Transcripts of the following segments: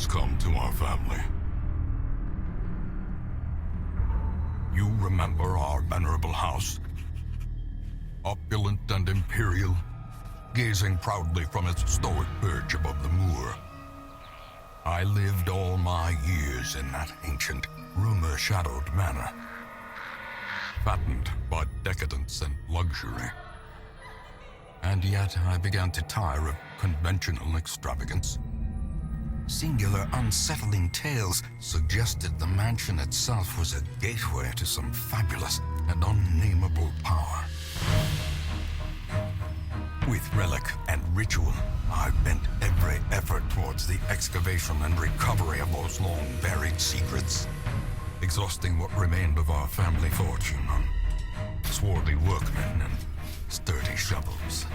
has come to our family. You remember our venerable house? Opulent and imperial, gazing proudly from its stoic perch above the moor. I lived all my years in that ancient, rumor-shadowed manor, fattened by decadence and luxury. And yet I began to tire of conventional extravagance. Singular, unsettling tales suggested the mansion itself was a gateway to some fabulous and unnameable power. With relic and ritual, I bent every effort towards the excavation and recovery of those long-buried secrets, exhausting what remained of our family fortune on swarthy workmen and sturdy shovels.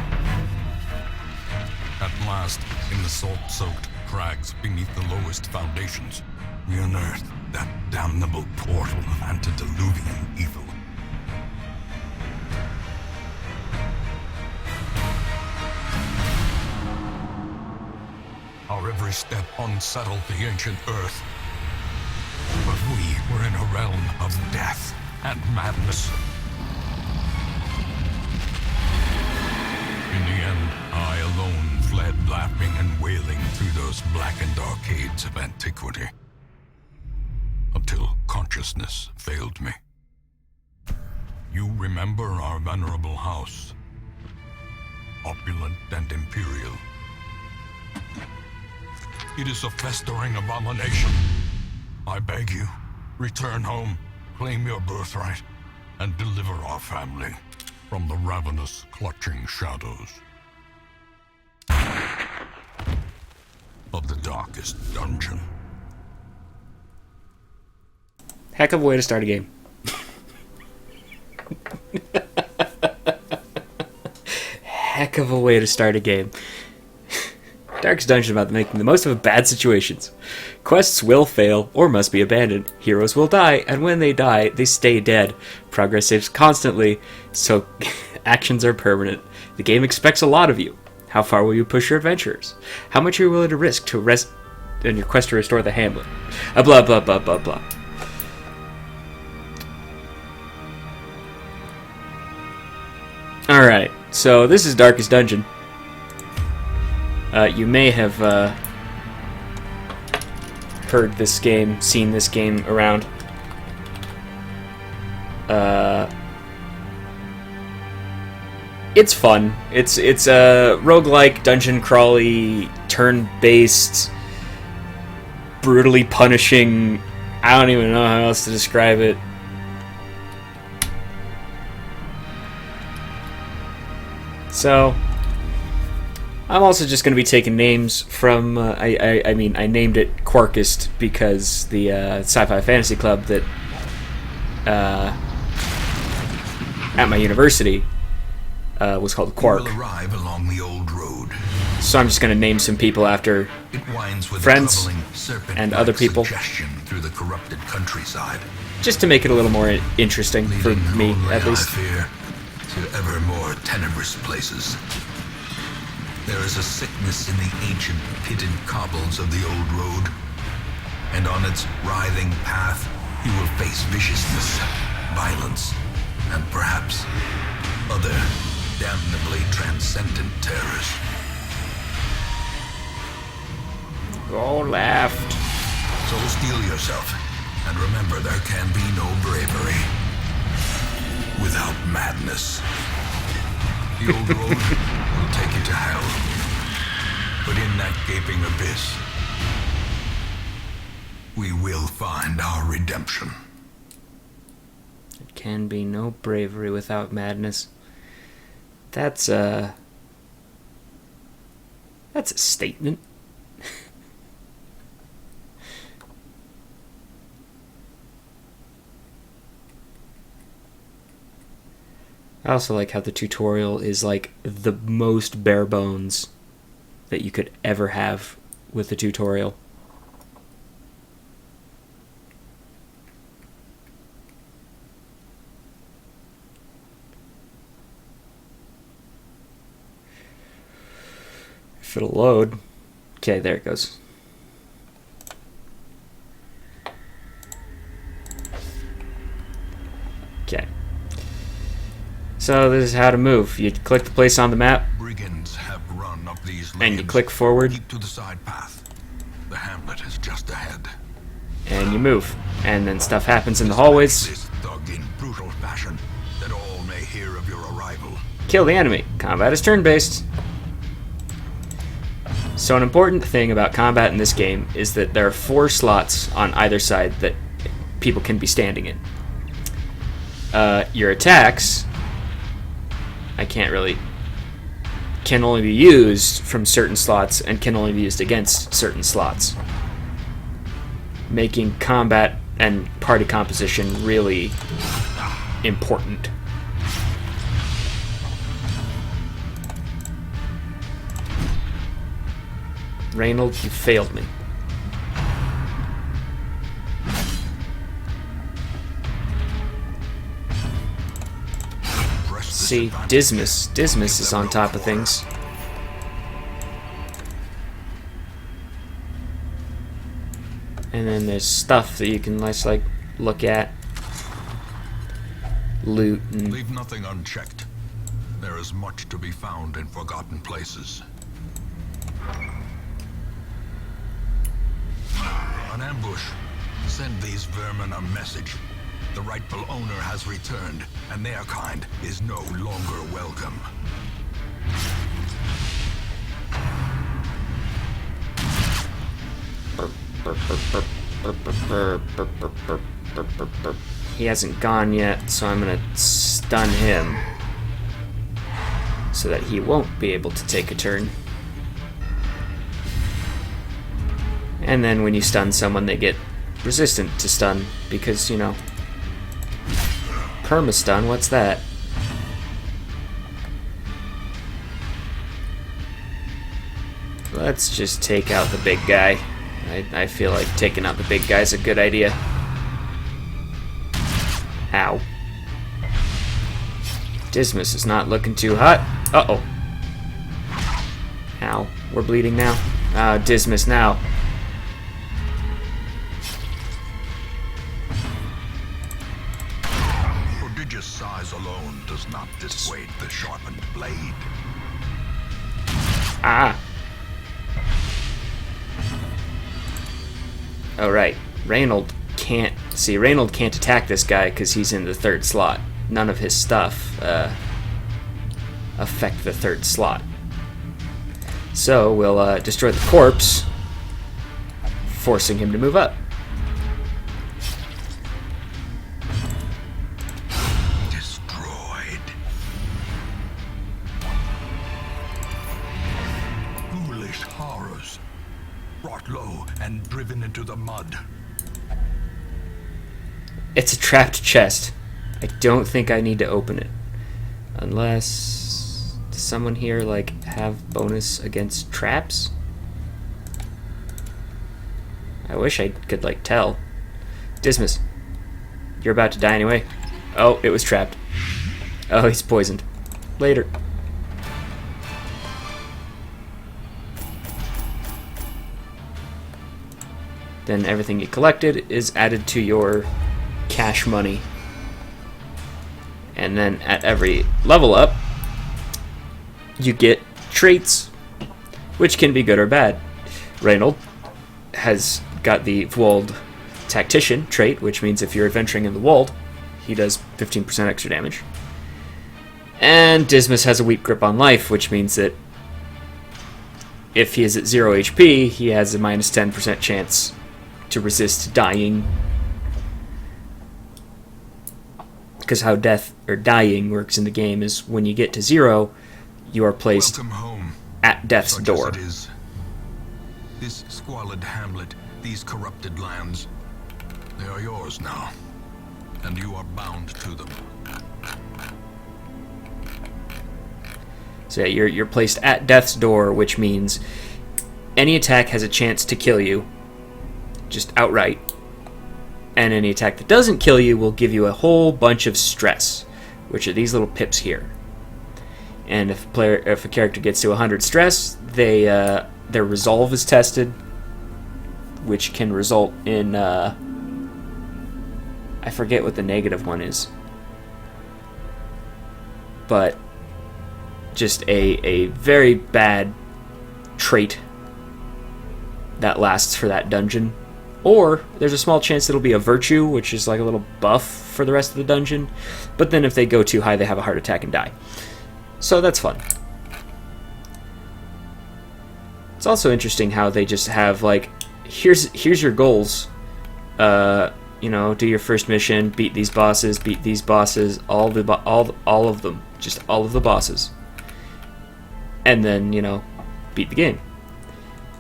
At last, in the salt-soaked crags beneath the lowest foundations, we unearthed that damnable portal of antediluvian evil. Our every step unsettled the ancient earth, but we were in a realm of death and madness. In the end, I alone fled laughing and wailing through those blackened arcades of antiquity, until consciousness failed me. You remember our venerable house, opulent and imperial. It is a festering abomination. I beg you, return home, claim your birthright, and deliver our family from the ravenous, clutching shadows of the darkest dungeon. Heck of a way to start a game. Heck of a way to start a game. Darkest Dungeon about making the most of bad situations. Quests will fail or must be abandoned. Heroes will die, and when they die, they stay dead. Progress saves constantly, so actions are permanent. The game expects a lot of you. How far will you push your adventurers? How much are you willing to risk to rest in your quest to restore the hamlet? Blah blah blah blah blah. Alright, so this is Darkest Dungeon. You may have heard this game, seen this game around. It's fun. It's a roguelike, dungeon crawly, turn-based, brutally punishing. I don't even know how else to describe it. So, I'm also just going to be taking names from, I mean, I named it Quarkest because the sci-fi fantasy club that, at my university, was called Quark. You will arrive along the old road. So I'm just going to name some people after friends and other people. Through the corrupted countryside. Just to make it a little more interesting for me, at least. To ever more tenebrous places. There is a sickness in the ancient pitted cobbles of the old road, and on its writhing path you will face viciousness, violence, and perhaps other damnably transcendent terrors. Go left. So steel yourself, and remember there can be no bravery without madness. The old road will take you to hell, but in that gaping abyss, we will find our redemption. There can be no bravery without madness. That's a statement. I also like how the tutorial is like the most bare bones that you could ever have with the tutorial. If it'll load. Okay, there it goes. So this is how to move. You click the place on the map, Brigands have run up these and you lanes. click forward, Keep to the side path. The hamlet is just ahead. and you move. And then stuff happens in the hallways. This thug in brutal fashion, that all may hear of your arrival. Kill the enemy. Combat is turn-based. So an important thing about combat in this game is that there are 4 slots on either side that people can be standing in. Your attacks can only be used from certain slots and can only be used against certain slots, making combat and party composition really important. Reynolds, you failed me. See, Dismas is on top of things. And then there's stuff that you can just like look at, loot, and Leave nothing unchecked. There is much to be found in forgotten places. An ambush. Send these vermin a message. The rightful owner has returned, and their kind is no longer welcome. he hasn't gone yet, so I'm gonna stun him so that he won't be able to take a turn. And then when you stun someone, they get resistant to stun because, you know, perma-stun, what's that? Let's just take out the big guy. I feel like taking out the big guy's a good idea. Ow. Dismas is not looking too hot. Uh-oh. Ow. We're bleeding now. Dismas now. Prodigious size alone does not dissuade the sharpened blade. Ah. Oh, right. Reynolds can't attack this guy because he's in the 3rd slot. None of his stuff affect the 3rd slot. So we'll destroy the corpse, forcing him to move up. Destroyed. Foolish horrors. Brought low and driven into the mud. It's a trapped chest. I don't think I need to open it. Unless... Does someone here, like, have bonus against traps? I wish I could, like, tell. Dismas, you're about to die anyway. Oh, it was trapped. Oh, he's poisoned. Later. Then everything you collected is added to your cash money. And then at every level up, you get traits, which can be good or bad. Reynolds has got the Wold Tactician trait, which means if you're adventuring in the Wold, he does 15% extra damage. And Dismas has a Weak Grip on Life, which means that if he is at 0 HP, he has a minus 10% chance to resist dying. Because how death or dying works in the game is when you get to 0, you are placed Welcome home. at death's Such door. as it is. This squalid hamlet, these corrupted lands, they are yours now, and you are bound to them. So yeah, you're placed at death's door, which means any attack has a chance to kill you, just outright. And any attack that doesn't kill you will give you a whole bunch of stress, which are these little pips here. And if a character gets to 100 stress, their resolve is tested, which can result in I forget what the negative one is. but just a very bad trait that lasts for that dungeon. Or there's a small chance it'll be a virtue, which is like a little buff for the rest of the dungeon. But then if they go too high, they have a heart attack and die. So that's fun. It's also interesting how they just have like, here's your goals. You know, do your first mission, beat these bosses, all of them, just all of the bosses. And then, you know, beat the game.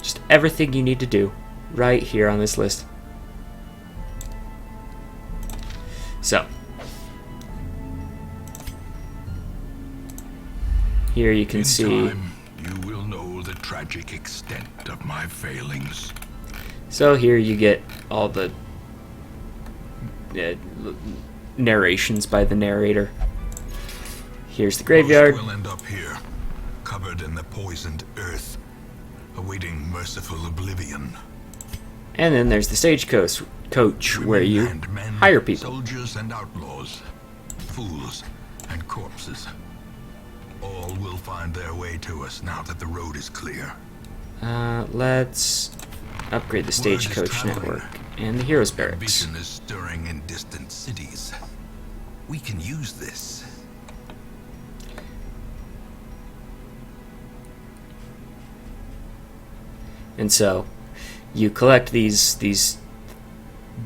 Just everything you need to do right here on this list. So, here you can see. In time, you will know the tragic extent of my failings. So here you get all the narrations by the narrator. Here's the graveyard. Most will end up here, covered in the poisoned earth, awaiting merciful oblivion. And then there's the stagecoach, where you Women and men, hire people. Soldiers and outlaws, fools and corpses. All will find their way to us now that the road is clear. Let's upgrade the stagecoach network and the heroes barracks. Ambition is stirring in distant cities. We can use this. And so you collect these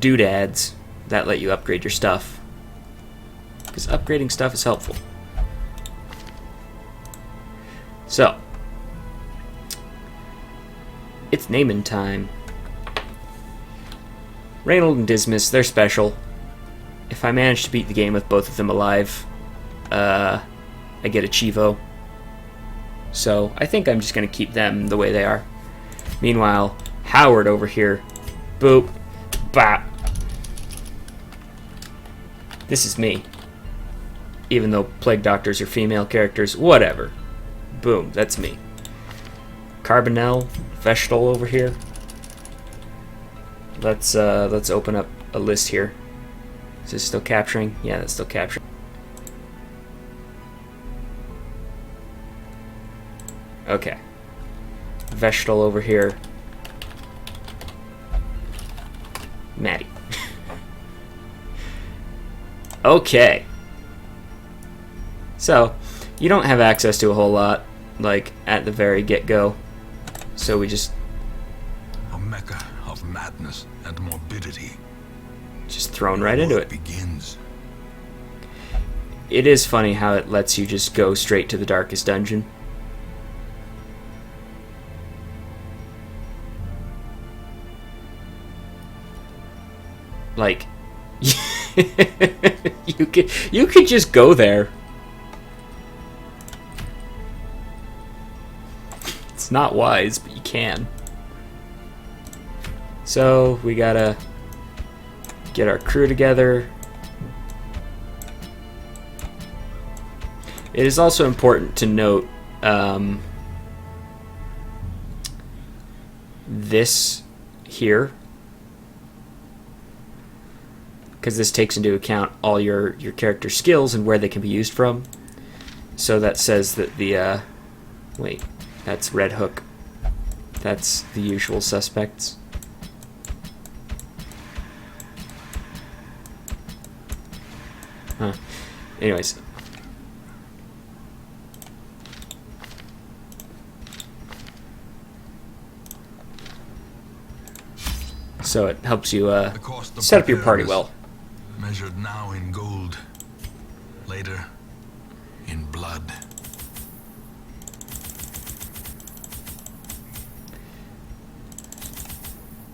doodads that let you upgrade your stuff, because upgrading stuff is helpful. So it's naming time. Reynold and Dismas, they're special. If I manage to beat the game with both of them alive, I get a Chivo. So I think I'm just going to keep them the way they are. Meanwhile, Howard over here, boop, bop. This is me. Even though Plague Doctors are female characters, whatever. Boom, that's me. Carbonell, Vestal over here. Let's open up a list here. Is this still capturing? Yeah, that's still capturing. Okay. Vestal over here. Maddie. Okay. So, you don't have access to a whole lot, like, at the very get-go. So we just... A mecca of madness and morbidity. just thrown right into it. Begins. It is funny how it lets you just go straight to the darkest dungeon. Like, you could just go there. It's not wise, but you can. So we gotta get our crew together. It is also important to note this here, because this takes into account all your character skills and where they can be used from. So that says that the wait, that's Red Hook. That's the usual suspects. Huh. Anyways. So it helps you set up your party well. Measured now in gold, later in blood.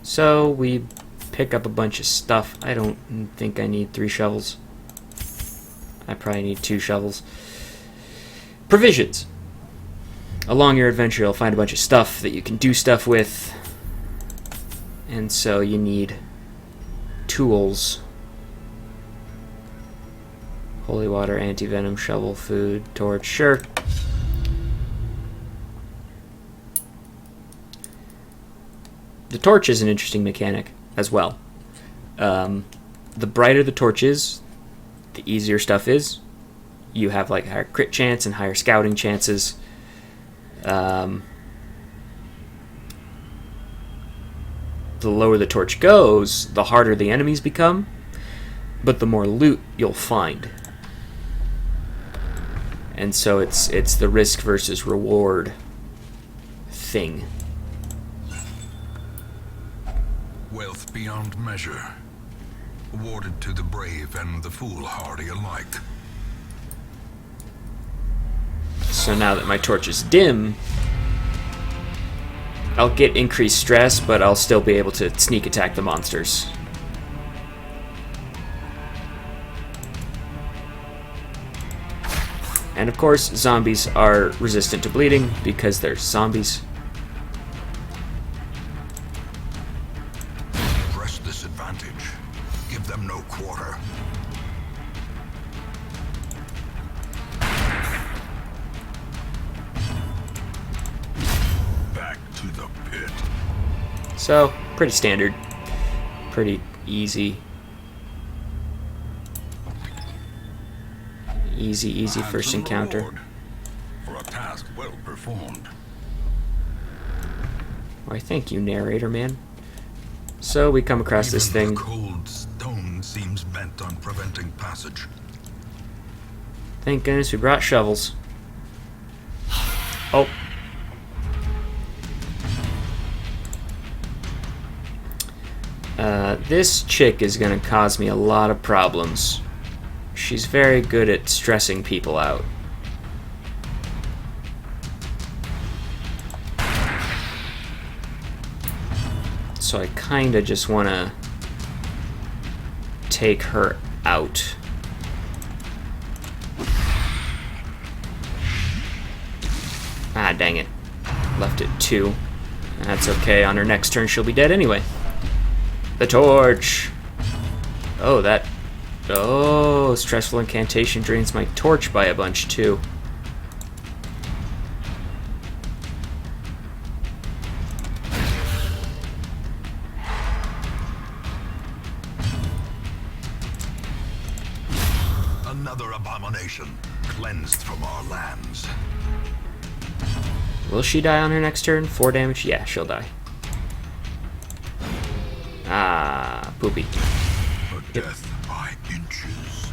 So we pick up a bunch of stuff. I don't think I need 3 shovels. I probably need 2 shovels. Provisions. Along your adventure, you'll find a bunch of stuff that you can do stuff with. And so you need tools. Holy water, anti-venom, shovel, food, torch, sure. The torch is an interesting mechanic as well. The brighter the torch is, the easier stuff is. you have like higher crit chance and higher scouting chances. The lower the torch goes, the harder the enemies become, but the more loot you'll find. And so it's the risk versus reward thing. Wealth beyond measure, awarded to the brave and the foolhardy alike. So now that my torch is dim, I'll get increased stress, but I'll still be able to sneak attack the monsters. And of course, zombies are resistant to bleeding because they're zombies. Press this advantage. Give them no quarter. Back to the pit. So, pretty standard. Pretty easy. Easy first encounter. For a task well performed. Why, thank you, narrator man. So we come across this Even thing. the cold stone seems bent on preventing passage. Thank goodness we brought shovels. Oh. This chick is gonna cause me a lot of problems. She's very good at stressing people out. So I kinda just wanna take her out. Ah, dang it. Left it 2. That's okay, on her next turn she'll be dead anyway. The torch! Oh, that... Oh, stressful incantation drains my torch by a bunch, too. Another abomination cleansed from our lands. Will she die on her next turn? 4 damage? Yeah, she'll die. Ah, poopy. A death by inches.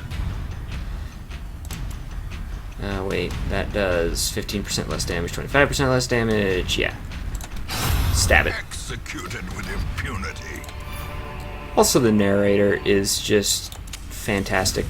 Wait, that does 15% less damage, 25% less damage, yeah. Stab it. Executed with impunity. Also, the narrator is just fantastic.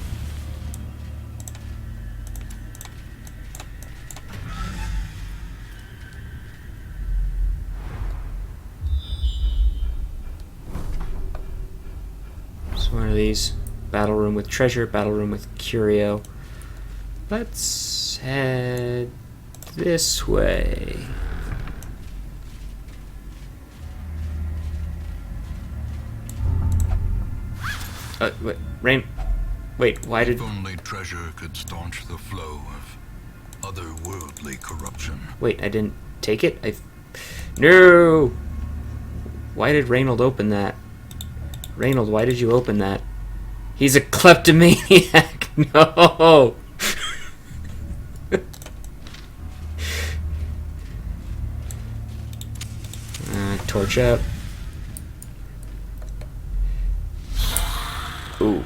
So one of these. Battle room with treasure, battle room with curio. Let's head this way. Wait, Rain. Wait, why did... If only treasure could staunch the flow of otherworldly corruption. Wait, I didn't take it? No! Why did Reynold open that? Reynold, why did you open that? He's a kleptomaniac! No! Torch up. Ooh.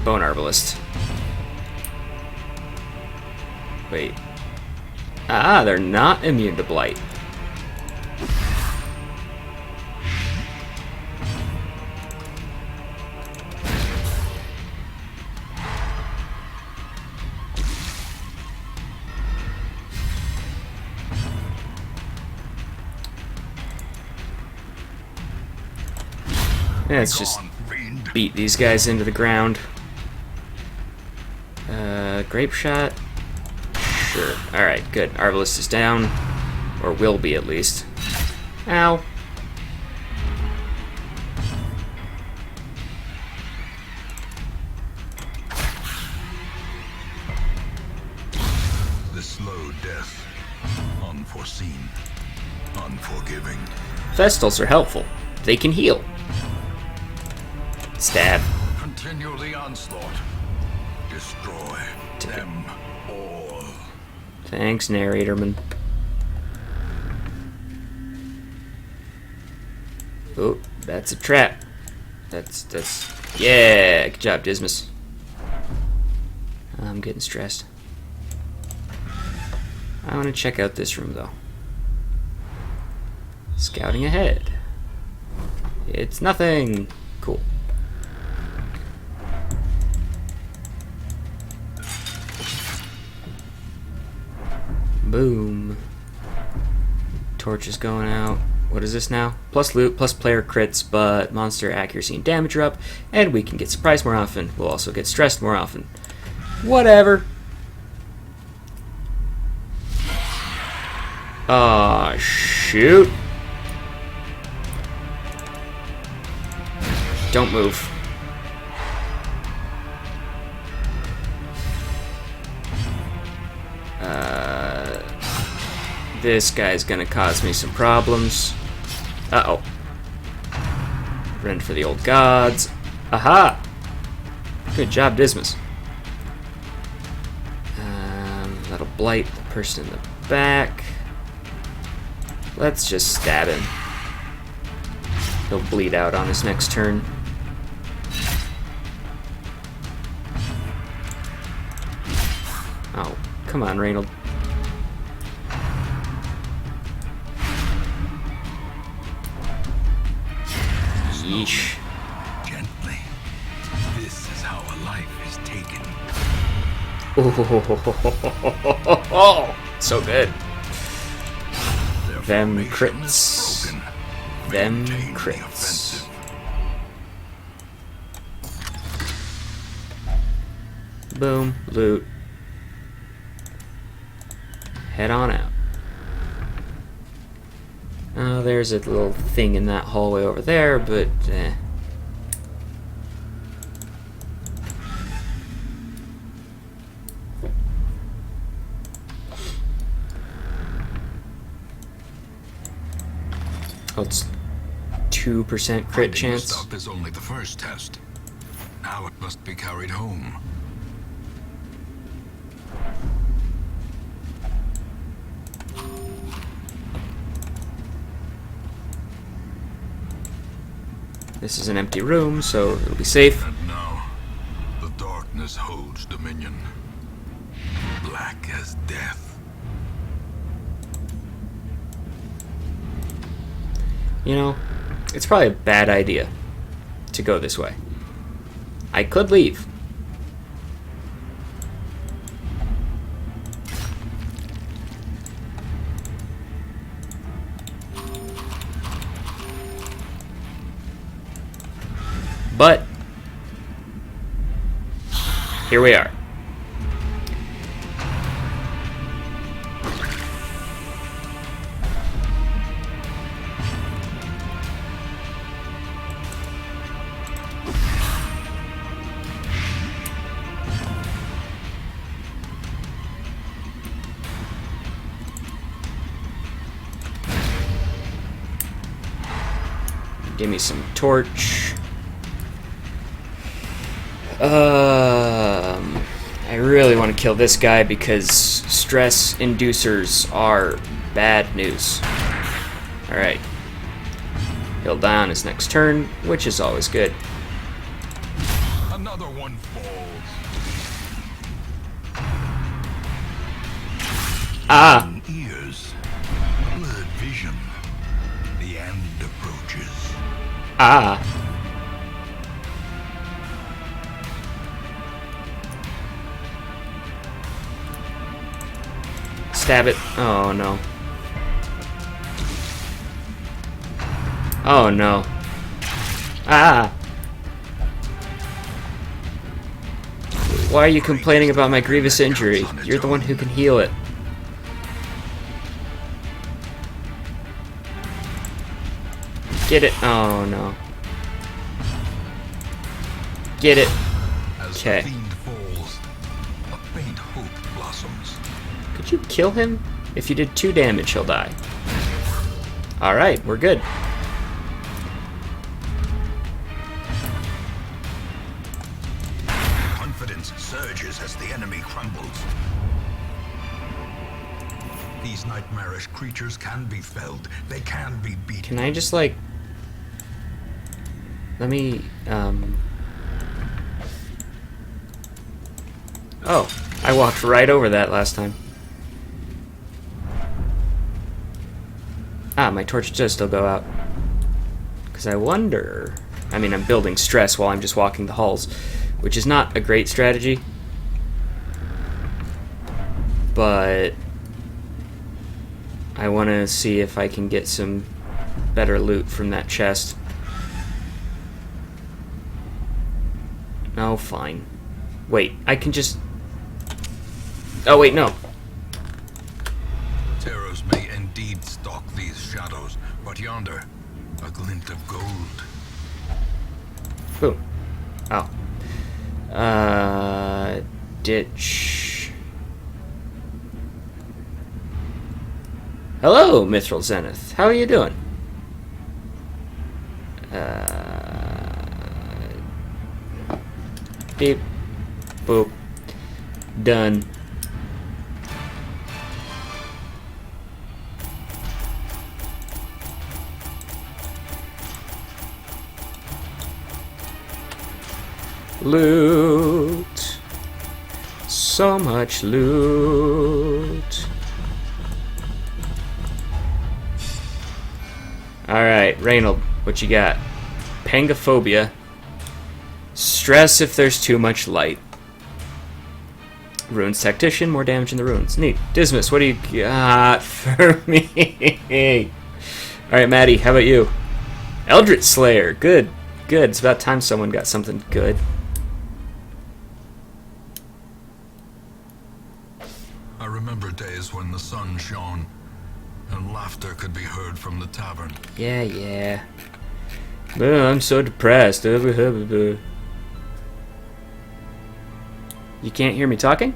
Bone Arbalist. Wait. Ah, they're not immune to blight. Yeah, let's just beat these guys into the ground. Grape shot? Sure. Alright, good. Arbalist is down. Or will be, at least. Ow. The slow death. Unforeseen. Unforgiving. Vestals are helpful. They can heal. Stab. Continue the onslaught. Destroy them. Thanks, narratorman. Oh, that's a trap. That's... Yeah, good job, Dismas. I'm getting stressed. I want to check out this room, though. Scouting ahead. It's nothing. Cool. Boom. Torch is going out. What is this now? Plus loot, plus player crits, but monster accuracy and damage are up, and we can get surprised more often. We'll also get stressed more often. Whatever. Aw, shoot. Don't move. This guy's gonna cause me some problems. Uh-oh. Run for the old gods. Aha! Good job, Dismas. That'll blight the person in the back. Let's just stab him. He'll bleed out on his next turn. Oh, come on, Reynold. Yeesh. Gently. This is how a life is taken. Oh, so good. Them crits. Them crits. Boom, loot. Head on out. Oh, there's a little thing in that hallway over there, but oh, it's 2% crit chance. Stuff is only the first test. Now it must be carried home. This is an empty room, so it'll be safe. And now, the darkness holds dominion. Black as death. You know, it's probably a bad idea to go this way. I could leave. But here we are. Give me some torch. I really want to kill this guy because stress inducers are bad news. Alright. He'll die on his next turn, which is always good. Another one falls. Ah! Ears. Blurred vision. The end approaches. Ah! Stab it. Oh no. Oh no. Ah! Why are you complaining about my grievous injury? You're the one who can heal it. Get it. Oh no. Get it. Okay. A faint hope blossoms. Could you kill him? If you did 2 damage, he'll die. Alright, we're good. Confidence surges as the enemy crumbles. nightmarish creatures can be felled. They can be beaten. Can I just, like... Let me, Oh, I walked right over that last time. Ah, my torch does still go out. Because I wonder... I mean, I'm building stress while I'm just walking the halls, which is not a great strategy. But I want to see if I can get some better loot from that chest. No, fine. Wait, I can just... Oh, wait, no. Terrors may indeed stalk these shadows, but yonder, a glint of gold. Ooh. Oh. Ditch. Hello, Mithril Zenith. How are you doing? Beep. Boop. Done. Loot. So much loot. Alright, Reynold, what you got? Pangophobia. Stress if there's too much light. Runes Tactician, more damage in the runes. Neat. Dismas, what do you got for me? Alright, Maddie, how about you? Eldritch Slayer, good. Good, it's about time someone got something good. I remember days when the sun shone and laughter could be heard from the tavern. Yeah, yeah. Oh, I'm so depressed. You can't hear me talking?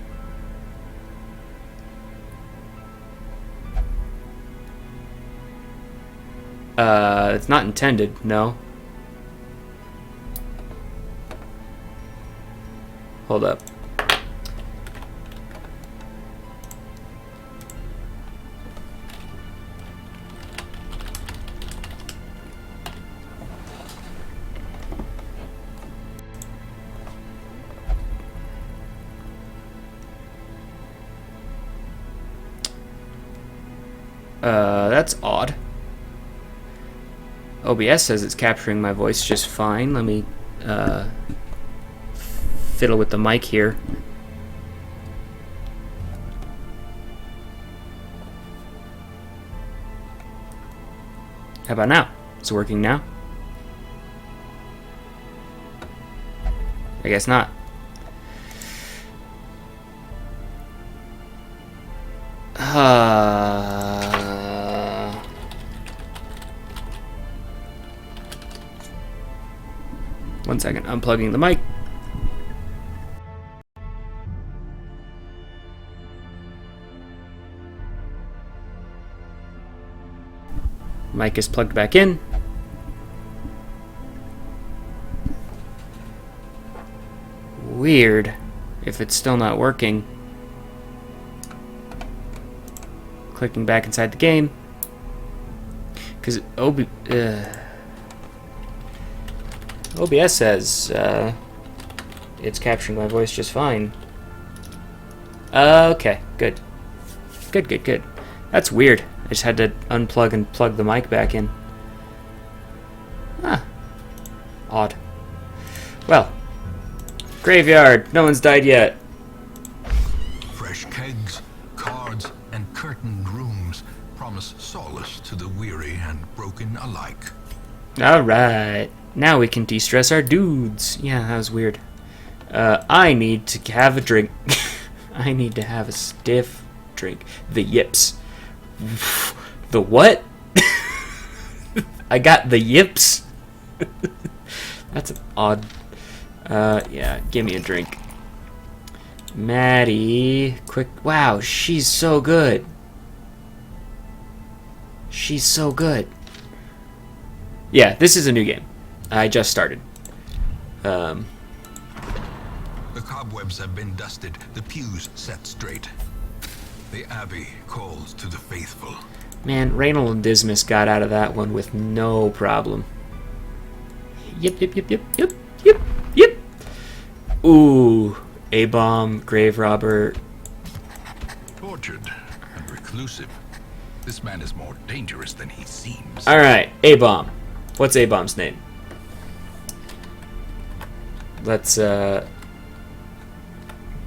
It's not intended, no. Hold up. That's odd. OBS says it's capturing my voice just fine. Let me, fiddle with the mic here. How about now? Is it working now? I guess not. One second, unplugging the mic. Mic is plugged back in. Weird if it's still not working. Clicking back inside the game. Because OBS says it's capturing my voice just fine. Okay, good. Good. That's weird. I just had to unplug and plug the mic back in. Ah. Odd. Well. Graveyard. No one's died yet. Fresh kegs, cards, and curtained rooms promise solace to the weary and broken alike. Alright. Now we can de-stress our dudes. Yeah, that was weird. I need to have a drink. I need to have a stiff drink. The yips. The what? I got the yips. That's an odd... yeah, give me a drink. Maddie, quick... Wow, she's so good. She's so good. Yeah, this is a new game. I just started. The cobwebs have been dusted, the pews set straight. The Abbey calls to the faithful. Man, Raynal and Dismas got out of that one with no problem. Yep, yep, yep, yep, yep, yep, yep. Ooh, A-bomb, grave robber. Tortured and reclusive. This man is more dangerous than he seems. Alright, A-bomb. What's A-bomb's name? Let's go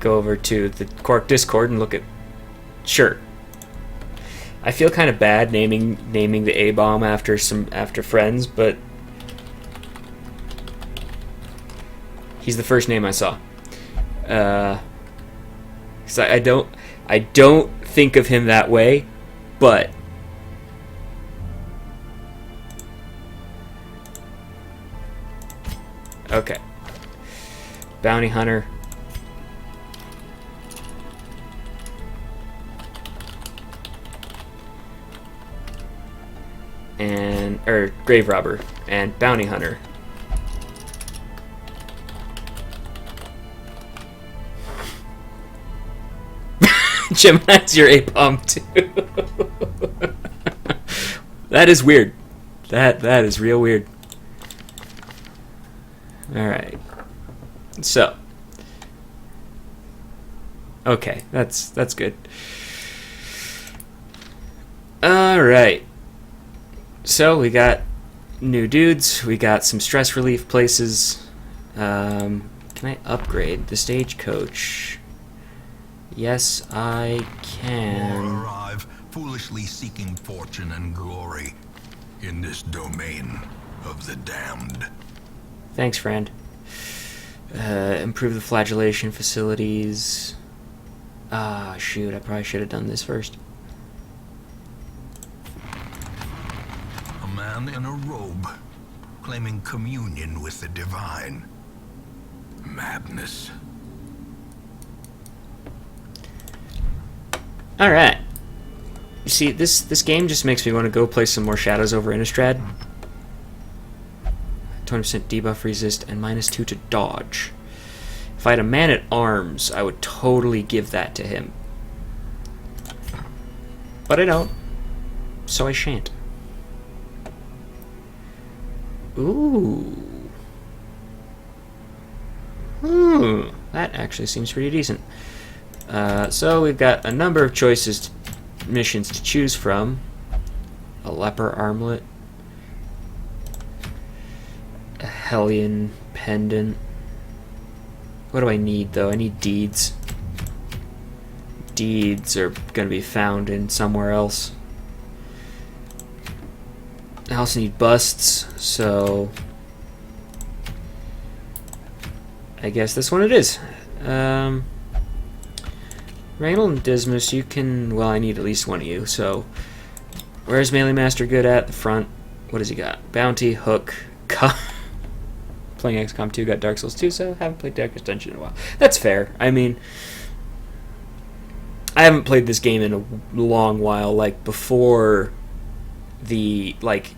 over to the Quark Discord and look at... Sure. I feel kind of bad naming the A-bomb after friends, but he's the first name I saw. 'Cause I don't think of him that way, but okay. Bounty hunter. Or grave robber and bounty hunter. Gemini's your A-bomb too. That is weird. That is real weird. Alright. So. Okay, that's good. Alright. So we got new dudes, we got some stress relief places. Can I upgrade the stagecoach? Yes, I can. More arrive, foolishly seeking fortune and glory in this domain of the damned. Thanks, friend. Improve the flagellation facilities. Ah, shoot, I probably should have done this first. A man in a robe, claiming communion with the divine. Madness. Alright. You see, this game just makes me want to go play some more Shadows over Innistrad. 20% debuff resist and -2 to dodge. If I had a man-at-arms, I would totally give that to him. But I don't. So I shan't. Ooh. That actually seems pretty decent. So we've got a number of missions to choose from. A leper armlet. A Hellion pendant. What do I need, though? I need deeds. Deeds are going to be found in somewhere else. I also need busts, so I guess this one it is. Raynal and Dismas, you can... Well, I need at least one of you, so... Where's Melee Master good at? The front. What has he got? Bounty, Hook, Playing XCOM 2, got Dark Souls 2, so haven't played Darkest Dungeon in a while. That's fair. I mean... I haven't played this game in a long while, like, before the, like...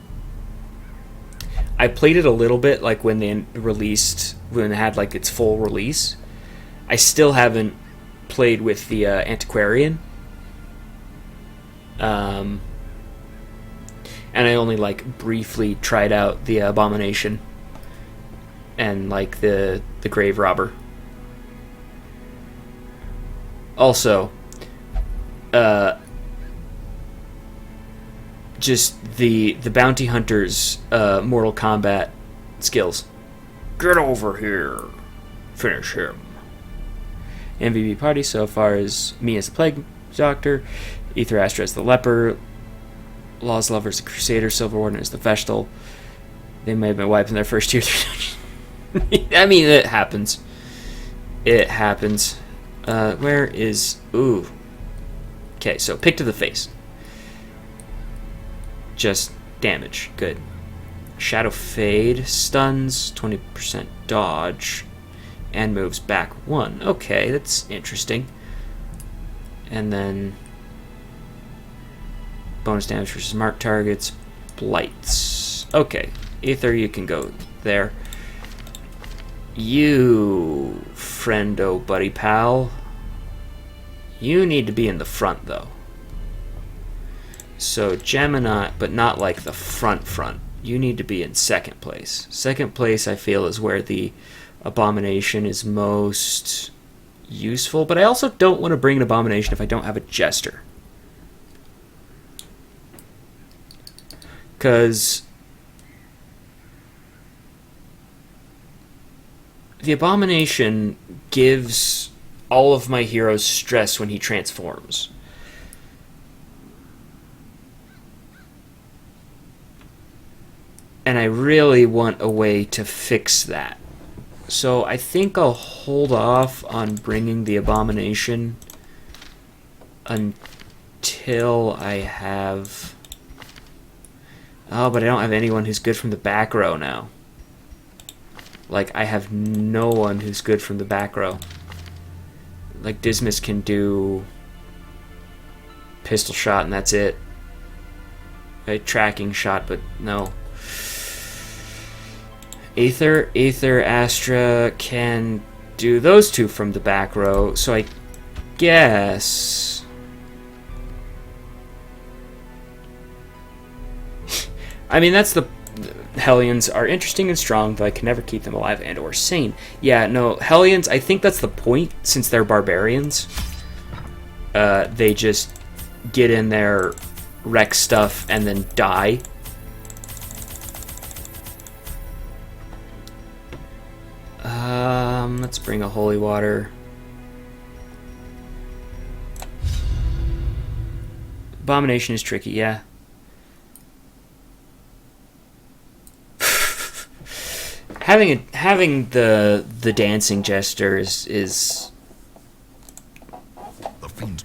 I played it a little bit, like, when they released... When it had, like, its full release. I still haven't played with the Antiquarian. And I only, like, briefly tried out the Abomination and, like, the Grave Robber. Also, just the Bounty Hunter's Mortal Kombat skills. Get over here. Finish him. MVP party so far is me as the Plague Doctor, Ether Astra as the Leper, Law's Lover as the Crusader, Silver Warden as the Vestal. They may have been wiping their first tier 3 dungeon. I mean, it happens. It happens. Where is... Ooh. Okay, so pick to the face. Just damage. Good. Shadow Fade. Stuns. 20% dodge. And moves back 1. Okay, that's interesting. And then... bonus damage versus marked targets. Blights. Okay. Ether, you can go there. You, friendo buddy pal. You need to be in the front, though. So Gemini, but not like the front. You need to be in second place. Second place, I feel, is where the Abomination is most useful, but I also don't want to bring an Abomination if I don't have a Jester. Because the Abomination gives all of my heroes stress when he transforms. And I really want a way to fix that. So I think I'll hold off on bringing the Abomination until I have... Oh, but I don't have anyone who's good from the back row now. Like, I have no one who's good from the back row. Like, Dismas can do pistol shot and that's it. A tracking shot, but no. Aether, Astra can do those two from the back row, so I guess... I mean, that's the... Hellions are interesting and strong, though I can never keep them alive and or sane. Yeah, no, Hellions, I think that's the point, since they're barbarians. They just get in there, wreck stuff, and then die. Let's bring a holy water. Abomination is tricky, yeah. having the dancing jester is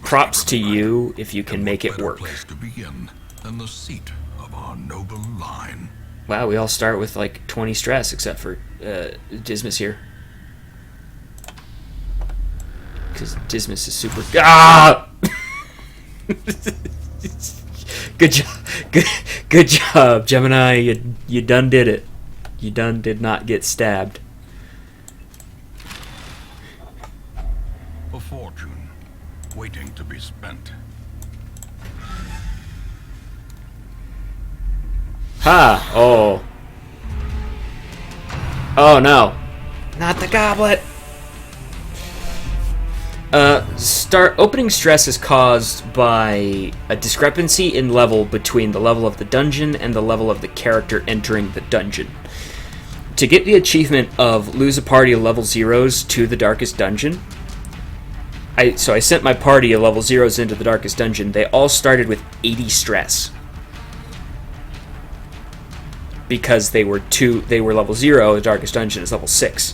props to you if you can make it work. Place to begin than the seat of our noble line. Wow, we all start with like 20 stress except for Dismas here. Because Dismas is super... Ah! Good job. Good job, Gemini. You done did it. You done did not get stabbed. A fortune waiting to be spent. Ha! Oh. Oh no. Not the goblet! Opening stress is caused by a discrepancy in level between the level of the dungeon and the level of the character entering the dungeon. To get the achievement of lose a party of level 0s to the darkest dungeon, I sent my party of level 0s into the darkest dungeon. They all started with 80 stress. Because they were level 0, the darkest dungeon is level 6.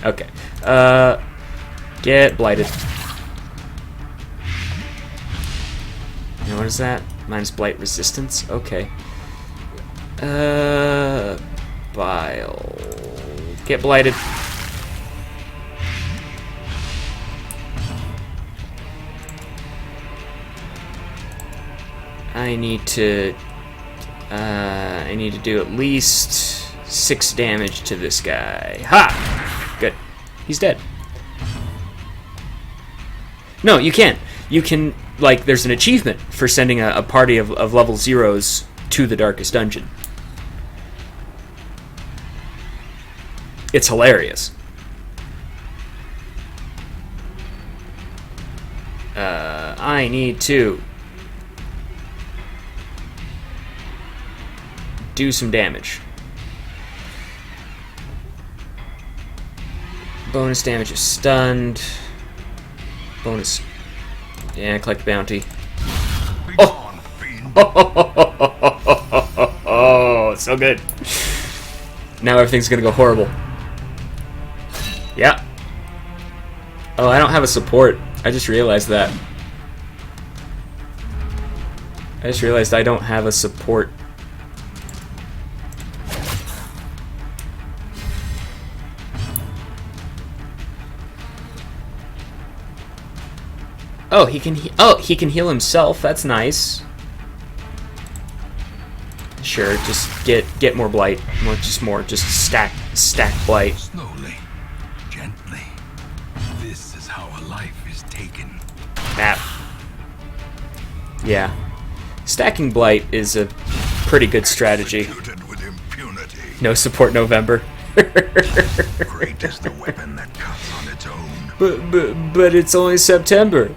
Okay. Get blighted. And what is that? Minus blight resistance? Okay. Bile. Get blighted. I need to do at least 6 damage to this guy. Ha! Good. He's dead. No, you can't. You can, like, there's an achievement for sending a party of level 0s to the darkest dungeon. It's hilarious. I need to do some damage. Bonus damage is stunned. Bonus. Yeah, collect bounty. Oh! Oh, so good. Now everything's gonna go horrible. Yeah. Oh, I don't have a support. I just realized that. I just realized I don't have a support. Oh, he can he can heal himself. That's nice. Sure, just get more blight. Just stack blight. Slowly, That. Yeah. Stacking Blight is a pretty good strategy. Executed with impunity. No support November. Great is the weapon that cuts on its own. But it's only September.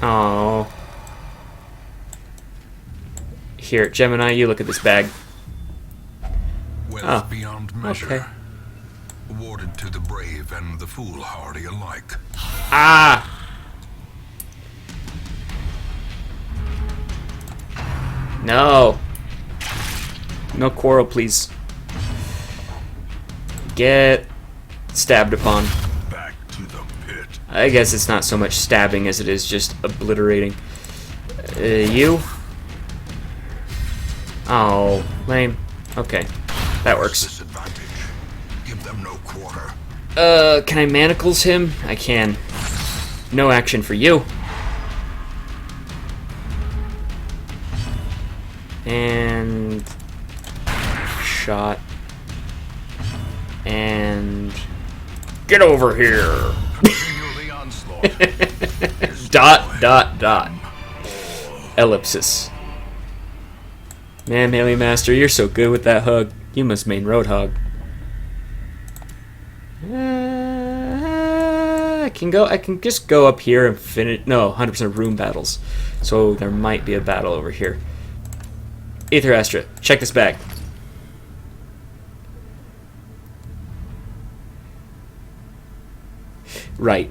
Oh. Here, Gemini, you look at this bag. Wealth beyond measure. Okay. Awarded to the brave and the foolhardy alike. Ah! No. No quarrel, please. Get stabbed upon. Back to the pit. I guess it's not so much stabbing as it is just obliterating. You? Oh, lame. Okay, that works. Disadvantage. Give them no quarter. Can I manacles him? I can. No action for you. And shot. And get over here. Continue the onslaught. Dot. Ellipsis. Man, Melee Master, you're so good with that hug. You must main Roadhog. I can just go up here and finish. No, 100% room battles. So there might be a battle over here. Aether Astra, check this bag. Right.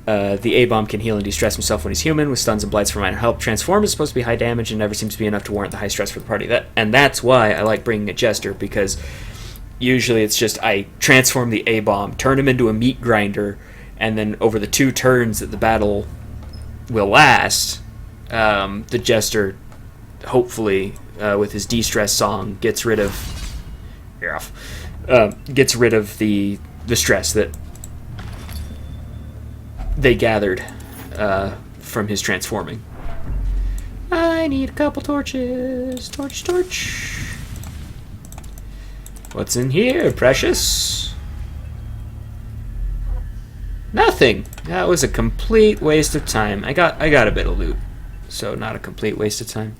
The A-bomb can heal and de-stress himself when he's human, with stuns and blights for minor help. Transform is supposed to be high damage and never seems to be enough to warrant the high stress for the party. And that's why I like bringing a Jester, because usually it's just I transform the A-bomb, turn him into a meat grinder, and then over the 2 turns that the battle will last, the Jester, hopefully, with his de-stress song, gets rid of the stress that they gathered from his transforming. I need a couple torches. Torch. What's in here, precious? Nothing. That was a complete waste of time. I got a bit of loot, so not a complete waste of time.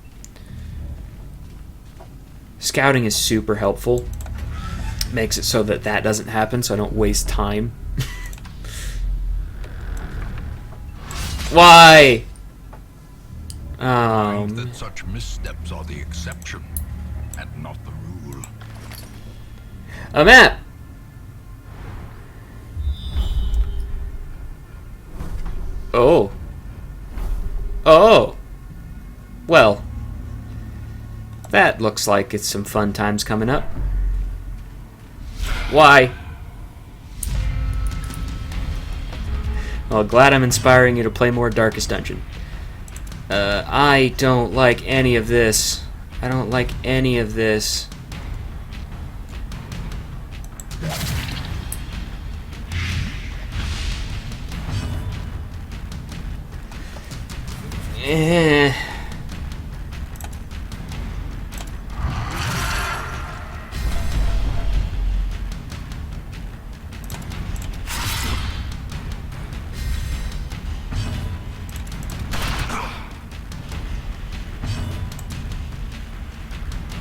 Scouting is super helpful. Makes it so that doesn't happen, so I don't waste time. Why? Find that such missteps are the exception and not the rule. A map. Oh. Well, that looks like it's some fun times coming up. Why? Well, glad I'm inspiring you to play more Darkest Dungeon. I don't like any of this. I don't like any of this.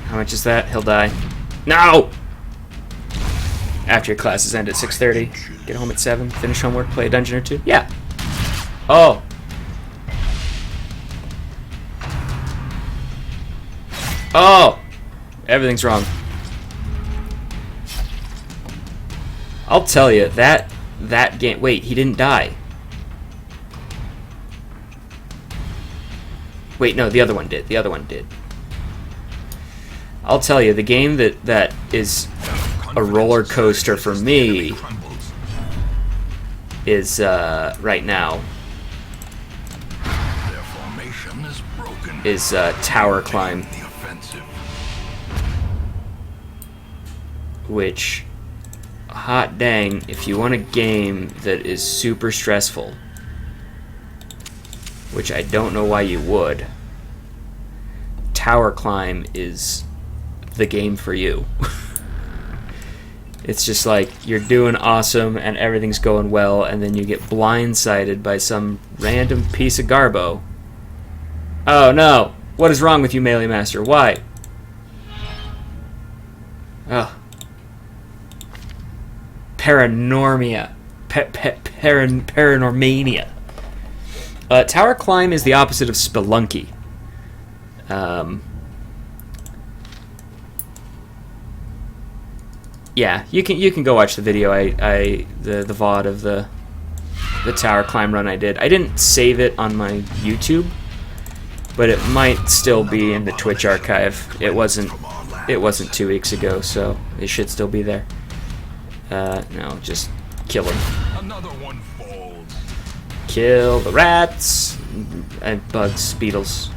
How much is that? He'll die. No! After your classes end at 6:30, get home at 7, finish homework, play a dungeon or 2? Yeah. Oh. Oh! Everything's wrong. I'll tell you, that game... Wait, he didn't die. Wait, no, the other one did. The other one did. I'll tell you, the game that is a roller coaster for me is right now is Tower Climb, which, hot dang, if you want a game that is super stressful, which I don't know why you would, Tower Climb is the game for you. It's just like you're doing awesome and everything's going well, and then you get blindsided by some random piece of garbo. Oh no! What is wrong with you, Melee Master? Why? Oh. Paranormia. Paranormania. Tower climb is the opposite of spelunky. Yeah, you can go watch the video. The VOD of the tower climb run I did. I didn't save it on my YouTube, but it might still be in the Twitch archive. It wasn't 2 weeks ago, so it should still be there. No, just kill him. Another one falls. Kill the rats and bugs, beetles.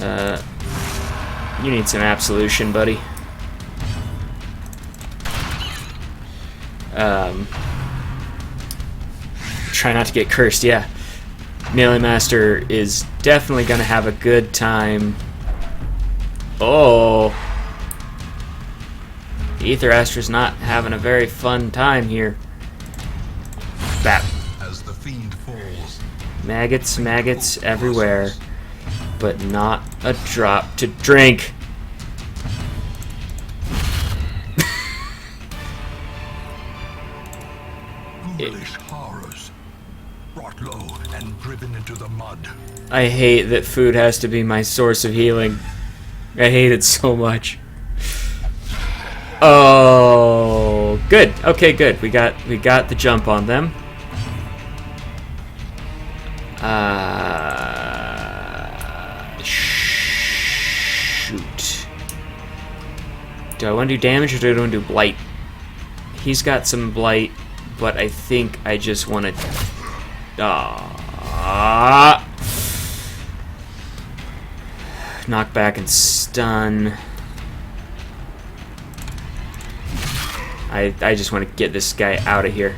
You need some absolution, buddy. Try not to get cursed, yeah. Melee Master is definitely gonna have a good time. Oh. Ether Astra's not having a very fun time here. Bap. As the fiend falls. Maggots everywhere. But not a drop to drink. Ghoulish horrors. Brought low and driven into the mud. I hate that food has to be my source of healing. I hate it so much. Oh, good. Okay, good. We got the jump on them. Shoot. Do I want to do damage or do I want to do blight? He's got some blight, but I think I just want to. Knock back and stun. I just want to get this guy out of here.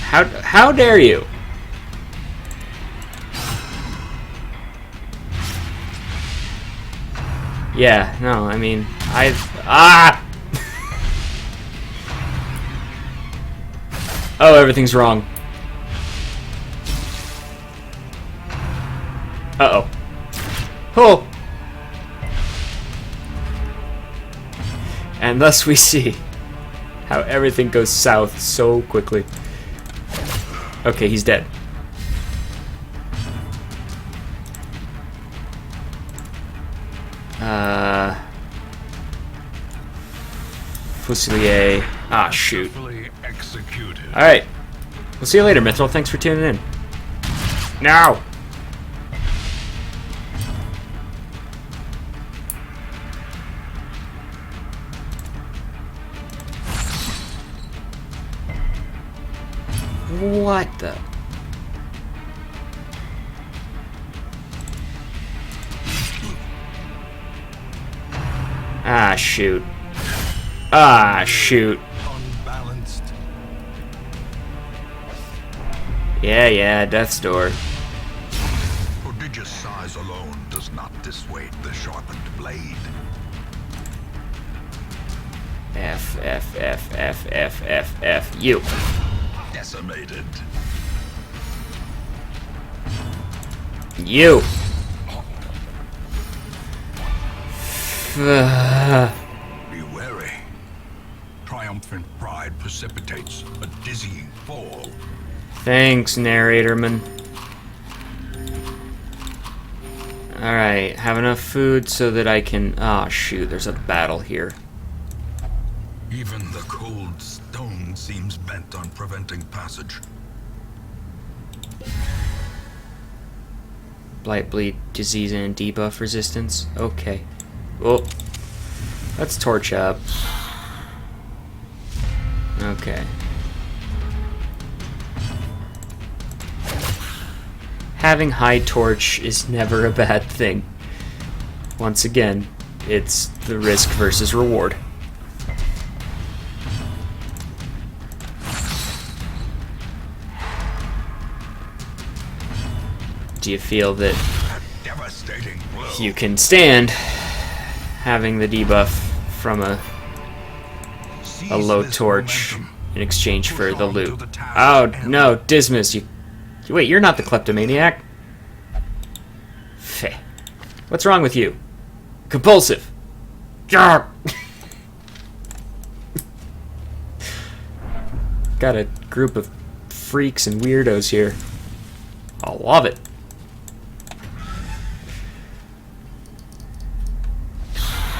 How dare you? Yeah, no, I mean, Oh, everything's wrong. Uh-oh. Oh! And thus we see how everything goes south so quickly. Okay, he's dead. Fusilier. Ah, shoot. Alright. We'll see you later, Mithril. Thanks for tuning in. Now! What the? Ah, shoot. Ah, shoot. Unbalanced. Yeah, death's door. Prodigious size alone does not dissuade the sharpened blade. F, you. Decimated. You. Be wary. Triumphant pride precipitates a dizzying fall. Thanks, narratorman. Alright, have enough food so that I can... Oh, shoot, there's a battle here. Even the cold stone seems bent on preventing passage. Blight, bleed, disease, and debuff resistance. Okay. Well, let's torch up. Okay. Having high torch is never a bad thing. Once again, it's the risk versus reward. Do you feel that devastating blow. You can stand having the debuff from a low torch in exchange for the loot. Oh no, Dismas, you wait, you're not the kleptomaniac. Feh. What's wrong with you? Compulsive. Got a group of freaks and weirdos here. I love it.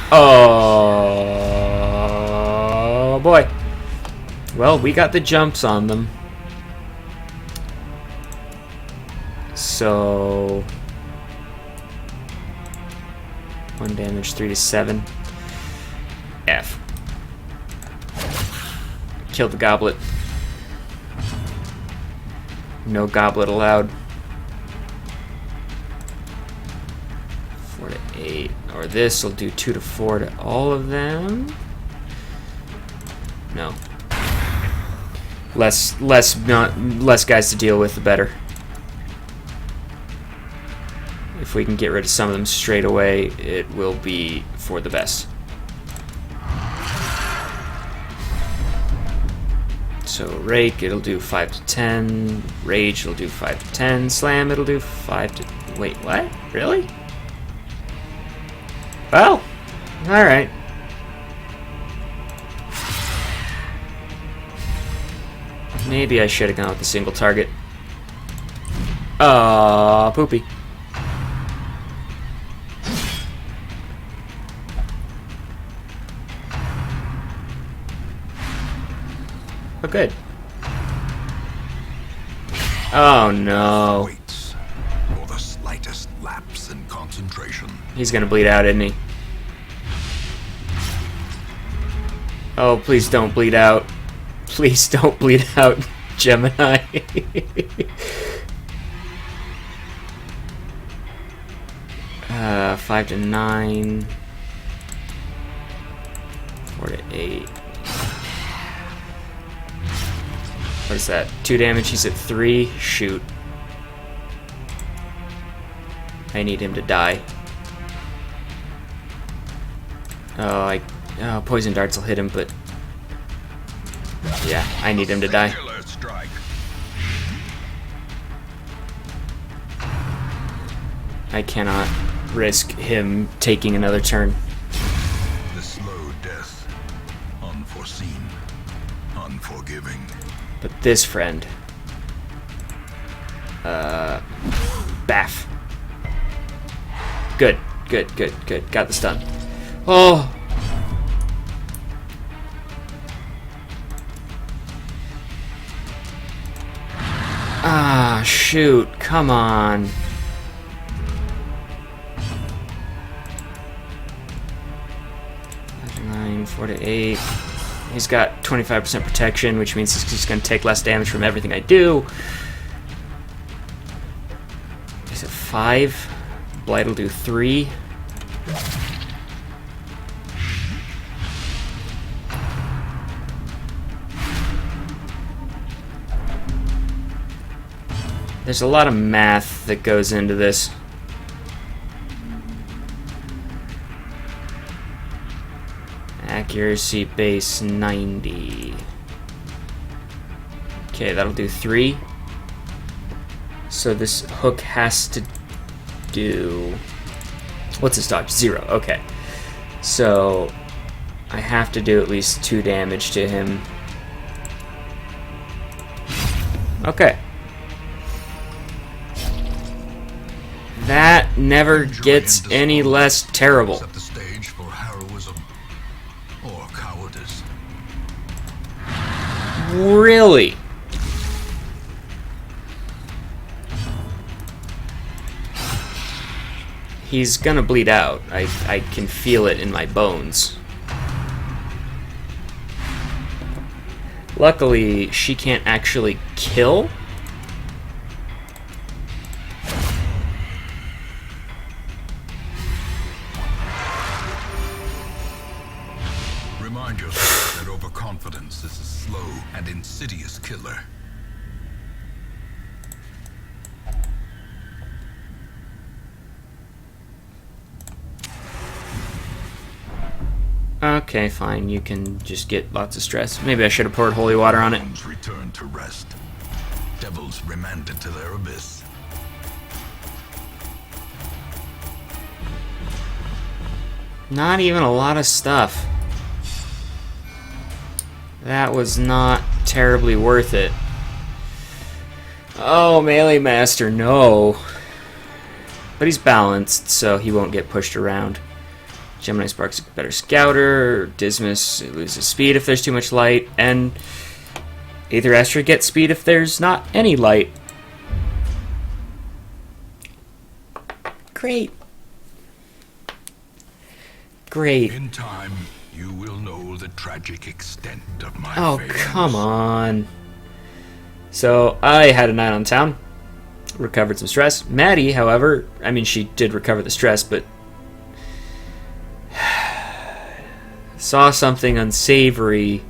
Oh boy. Well, we got the jumps on them. So 1 damage, 3 to 7. F. Kill the goblet. No goblet allowed. 4 to 8. Or this will do 2 to 4 to all of them. No. Less guys to deal with, the better. If we can get rid of some of them straight away, it will be for the best. So Rake, it'll do 5 to 10. Rage, it'll do 5 to 10. Slam, it'll do 5 to... Wait, what? Really? Well, alright. Maybe I should have gone with a single target. Aw, poopy. Oh, good. Oh no. Waits for the slightest lapse in concentration. He's gonna bleed out, isn't he? Oh, please don't bleed out. Please don't bleed out, Gemini. 5 to 9. 4 to 8. What is that? 2 damage, he's at 3. Shoot. I need him to die. Oh, poison darts will hit him, but... yeah, I need him to die. I cannot risk him taking another turn. The slow death. Unforeseen. Unforgiving. But this friend... baff. Good, good, good, good. Got the stun. Oh! Ah, shoot. Come on. Nine, 4 to 8. He's got 25% protection, which means he's going to take less damage from everything I do. He's at 5. Blight will do 3. There's a lot of math that goes into this. Accuracy base 90. Okay, that'll do 3. So this hook has to do... what's his dodge? 0. Okay. So I have to do at least 2 damage to him. Okay. That never gets any less terrible. Set the stage for heroism or cowardice. Really? He's gonna bleed out. I can feel it in my bones. Luckily, she can't actually kill. Remind yourself that overconfidence is a slow and insidious killer. Okay, fine. You can just get lots of stress. Maybe I should have poured holy water on it. Demons return to rest. Devils remanded to their abyss. Not even a lot of stuff. That was not terribly worth it. Oh, Melee Master, no. But he's balanced, so he won't get pushed around. Gemini Spark's a better scouter. Dismas loses speed if there's too much light. And Aether Astra gets speed if there's not any light. Great. Great. In time, you will know the tragic extent of my Oh, failings. come on. So, I had a night on town. Recovered some stress. Maddie, however, I mean, she did recover the stress, but saw something unsavory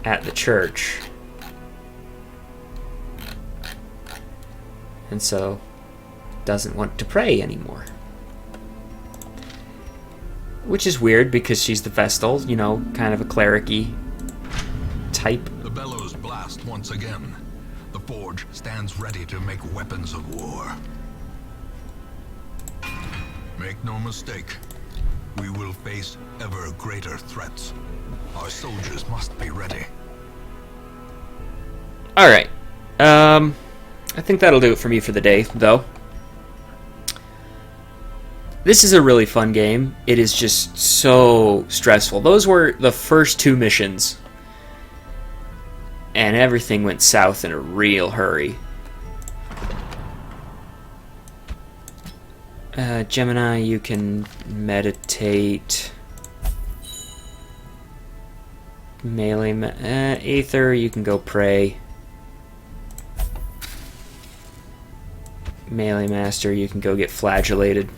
at the church. And so, doesn't want to pray anymore. Which is weird because she's the Vestal, you know, kind of a cleric-y type. The bellows blast once again. The forge stands ready to make weapons of war. Make no mistake, we will face ever greater threats. Our soldiers must be ready. Alright. I think that'll do it for me for the day, though. This is a really fun game. It is just so stressful. Those were the first two missions. And everything went south in a real hurry. Gemini, you can meditate. Aether, you can go pray. Melee Master, you can go get flagellated.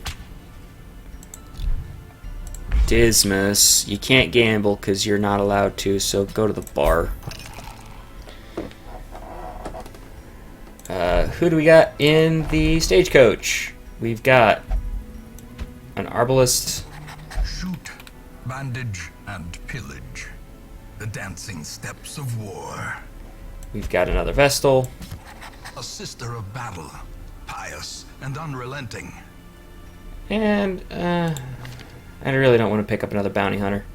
Dismas, you can't gamble because you're not allowed to, so go to the bar. Who do we got in the stagecoach? We've got an Arbalist. Shoot, bandage, and pillage. The dancing steps of war. We've got another Vestal. A sister of battle, pious and unrelenting. And, I really don't want to pick up another Bounty Hunter.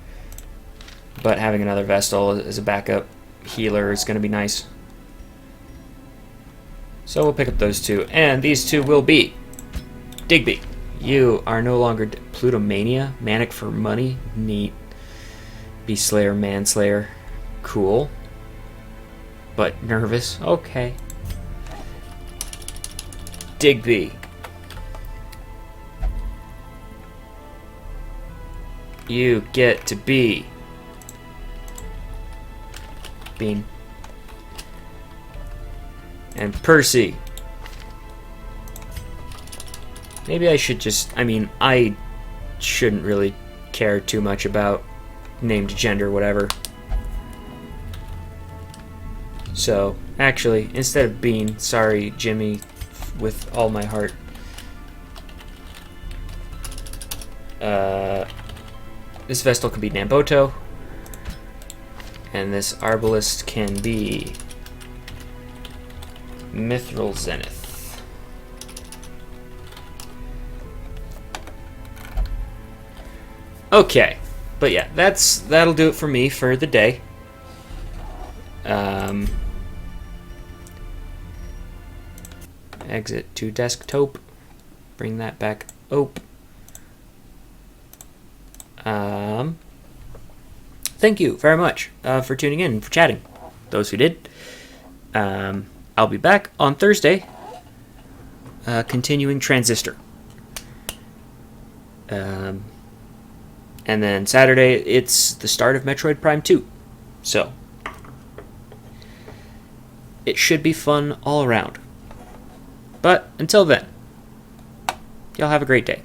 But having another Vestal as a backup healer is going to be nice. So we'll pick up those two. And these two will be Digby. You are no longer Plutomania. Manic for money. Neat. Beast Slayer, Manslayer. Cool. But nervous. Okay. Digby. You get to be Bean. And Percy. Maybe I should just... I mean, I shouldn't really care too much about named gender, whatever. So, actually, instead of Bean, sorry, Jimmy, with all my heart. This Vestal can be Namboto. And this Arbalist can be Mithril Zenith. Okay, but yeah, that'll do it for me for the day. Exit to desktop. Bring that back up. Thank you very much for tuning in and for chatting. Those who did. I'll be back on Thursday, continuing Transistor. And then Saturday, it's the start of Metroid Prime 2. So, it should be fun all around. But until then, y'all have a great day.